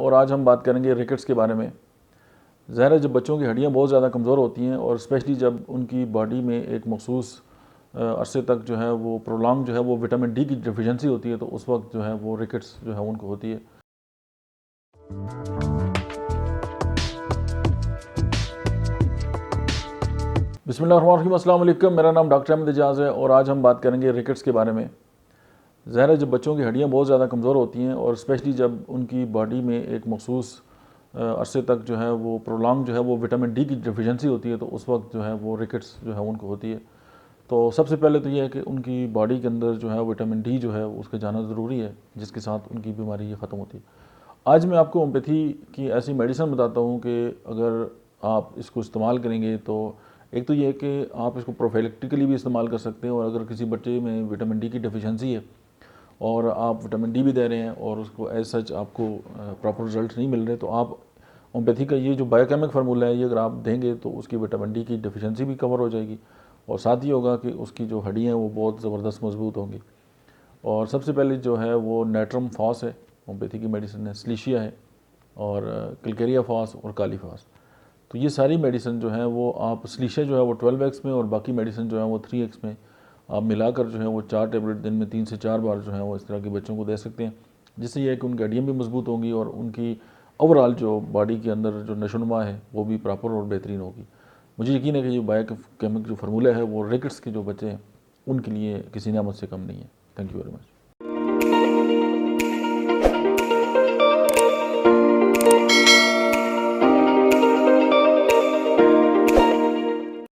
और आज हम बात करेंगे रिकेट्स के बारे में। ज़ाहिर है, जब बच्चों की हड्डियाँ बहुत ज़्यादा कमज़ोर होती हैं और स्पेशली जब उनकी बॉडी में एक मखसूस अरसे तक जो है वो प्रोलॉन्ग जो है वो विटामिन डी की डिफिशेंसी होती है, तो उस वक्त जो है वो रिकेट्स जो है उनको होती है। बिस्मिल्लाहिर्रहमानिर्रहीम, अस्सलाम वालेकुम। मेरा नाम डॉक्टर अहमद एजाज़ है और आज हम बात करेंगे रिकेट्स के बारे में। ज़ाहिर है, जब बच्चों की हड्डियाँ बहुत ज़्यादा कमज़ोर होती हैं और स्पेशली जब उनकी बॉडी में एक मखसूस अरसे तक जो है वो प्रोलॉन्ग जो है वो विटामिन डी की डिफिशेंसी होती है, तो उस वक्त जो है वो रिकेट्स जो है उनको होती है। तो सबसे पहले तो ये है कि उनकी बॉडी के अंदर जो है विटामिन डी जो है उसका जाना ज़रूरी है, जिसके साथ उनकी बीमारी ये ख़त्म होती है। आज मैं आपको होम्योपैथी की ऐसी मेडिसिन बताता हूँ कि अगर आप इसको इस्तेमाल करेंगे तो एक तो ये है कि आप इसको प्रोफाइलेक्टिकली भी इस्तेमाल कर सकते हैं, और अगर किसी बच्चे में विटामिन डी की डिफिशेंसी है और आप विटामिन डी भी दे रहे हैं और उसको एज सच आपको प्रॉपर रिजल्ट नहीं मिल रहे, तो आप होम्योपैथी का ये जो बायोकेमिक फार्मूला है ये अगर आप देंगे तो उसकी विटामिन डी की डिफिशेंसी भी कवर हो जाएगी, और साथ ही होगा कि उसकी जो हड्डियाँ हैं वो बहुत ज़बरदस्त मजबूत होंगी। और सबसे पहले जो है वो नेट्रम फॉस है, होम्योपैथी की मेडिसिन है, स्लीशिया है, और कलकेरिया फॉस और काली फॉस। तो ये सारी मेडिसिन जो है वो आप स्लीशिया जो है वो 12x में और बाकी मेडिसिन जो है वो 3x में आप मिलाकर जो है वो 4 टेबलेट दिन में 3 से 4 बार जो है वो इस तरह के बच्चों को दे सकते हैं, जिससे ये है कि उनकी हड्डियाँ भी मजबूत होंगी और उनकी ओवरऑल जो बॉडी के अंदर जो नशोनुमा है वो भी प्रॉपर और बेहतरीन होगी। मुझे यकीन है कि ये बायोकेमिक जो फार्मूला है वो रिकेट्स के जो बच्चे हैं उनके लिए किसी नेमत से कम नहीं है। Thank you very much.